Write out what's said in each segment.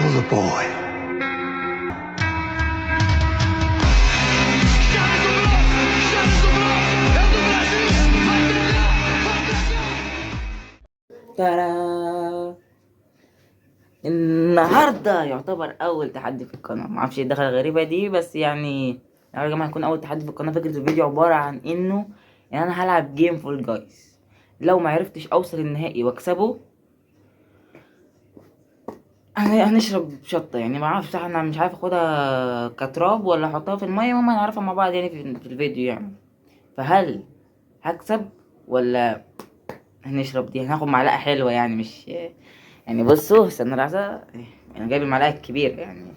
kill the boy. ترى النهارده يعتبر اول تحدي في القناه، معرفش ايه الدخله الغريبه دي، بس يعني يا جماعه هيكون اول تحدي في القناه. فكره الفيديو عباره عن انه يعني انا هلعب جيم فول جايز. لو ما عرفتش اوصل النهائي واكسبه هنشرب شطه. يعني ما اعرفش، انا مش عارف اخدها كتراب ولا احطها في الميه، ماما نعرفها مع بعض يعني في الفيديو يعني. فهل هكسب ولا هنشرب دي؟ هناخد معلقه حلوه يعني، مش يعني بصوا استنى لحظه، انا جايب المعلقه الكبيره يعني.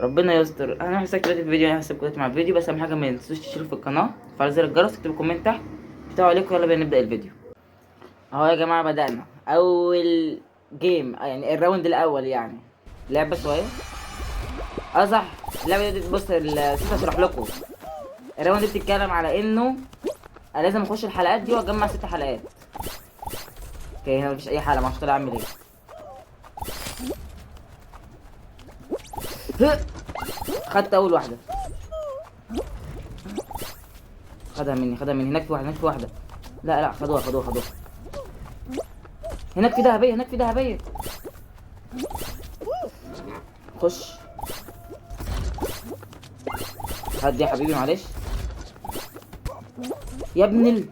ربنا يستر. انا هسيب دلوقتي الفيديو، انا هسيب مع الفيديو، بس اهم حاجه ما تنسوش تشتركوا في القناه، تفعلوا زر الجرس، اكتبوا كومنت تحت بتاعوا عليكم. يلا بينا نبدا الفيديو. اهو يا جماعه بدانا اول جيم، يعني الراوند الاول يعني. لعبه شويه صح. اللعبه دي بص نسيت اشرح لكم. الراوند دي بتتكلم على انه انا لازم اخش الحلقات دي واجمع 6 حلقات. اوكي هنا مفيش اي حلقه، معرفش طلع اعمل ايه. خدت اول واحده، خدها مني. هناك في واحده. لا خدوها. هناك في ذهبيه. خش. هدي يا حبيبي معلش يا ابن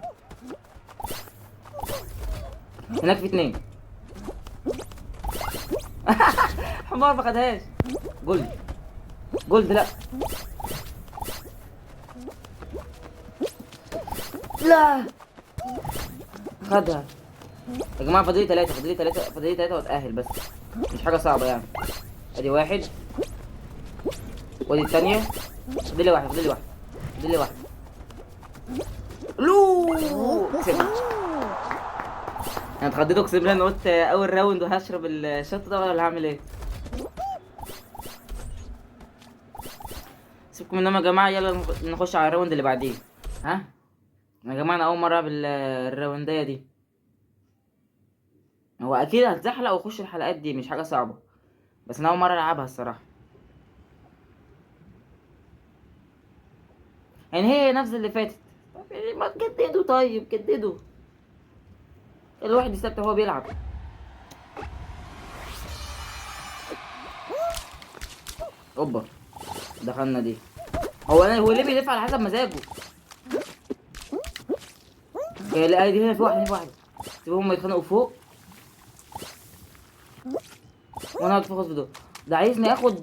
هناك في 2. حمار ما خدهاش. جولد لا. لا خدها. يا جماعه فاضلي 3 واتأهل، بس مش حاجه صعبه يعني. ادي واحد وادي الثانيه. فاضلي واحد. لو كسبت. انا اتخضيت اقسم بالله، انا قلت اول راوند وهشرب الشط ده ولا هعمل ايه. سيبكم منهم يا جماعه، يلا نخش على الراوند اللي بعديه. ها يا جماعه انا اول مره العب الراونديه دي. هو اكيد هتزحلق واخش الحلقات دي، مش حاجه صعبه، بس انا اول مره العبها الصراحه. يعني هي نفس اللي فاتت. طب يعني ما تجددوا، طيب جددوا. الواحد يستمتع وهو بيلعب. اوبا دخلنا دي. هو ليه بيلف على حسب مزاجه؟ لا دي هنا في واحده. سيبهم هم يتخانقوا فوق وانا اقعد فوق في دول. ده عايزني اخد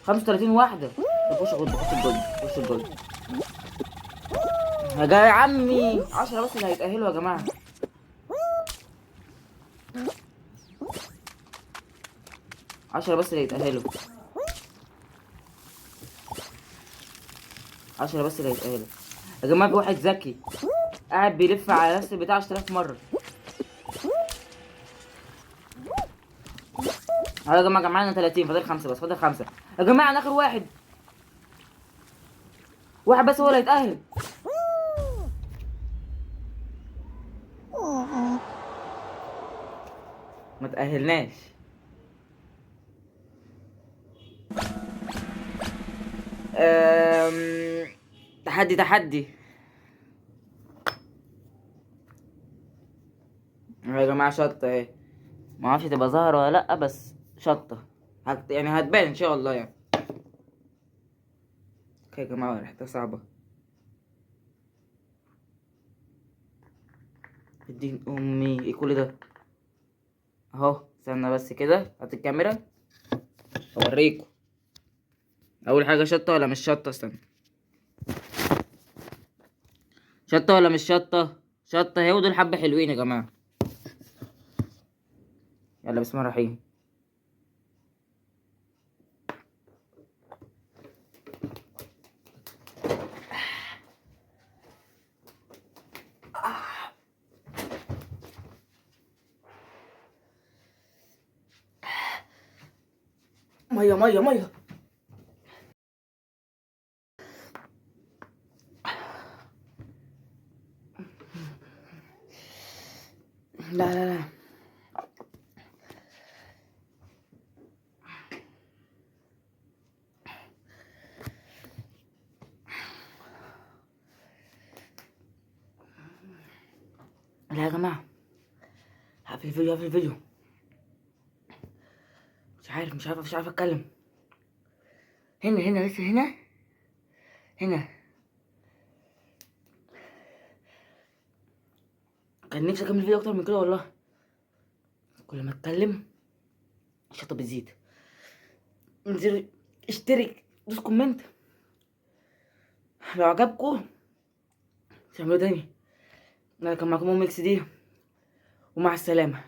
35 واحده. طب خش الجولد. يا عمي 10 بس اللي هيتأهلوا يا جماعه. 10 بس اللي هيتأهلوا. 10 بس اللي هيتأهلوا يا جماعه. في واحد ذكي قاعد بيلف على نفس البتاع 10,000 مره. اهو يا جماعه جمعنا 30، فاضل 5 بس، فاضل 5 يا جماعه. انا اخر واحد بس هو اللي هيتأهل. ما تأهلناش. تحدي يا جماعه. شطه اهي، ما اعرفش تبقى ظاهره ولا لا، بس شطه يعني هتبان ان شاء الله يعني. اوكي يا جماعه ريحتها صعبه. الدين امي ايه كل ده؟ اهو استنى بس كده، هات الكاميرا اوريكم. اول حاجه شطه ولا مش شطه؟ استنى. شطه ولا مش شطه؟ شطه اهي، ودول حبه حلوين يا جماعه. يلا بسم الله الرحمن الرحيم. ميه. لا لا يا جماعة، هقفل الفيديو، هقفل الفيديو. مش عارف اتكلم. هنا لسه هنا. كان نفسي اكمل الفيديو اكتر من كده والله. كل ما اتكلم الشطة بتزيد. انزل اشترك، دوس كومنت لو عجبكم، تعملوا تاني. انا كان معاكم ام اكس دي، ومع السلامة.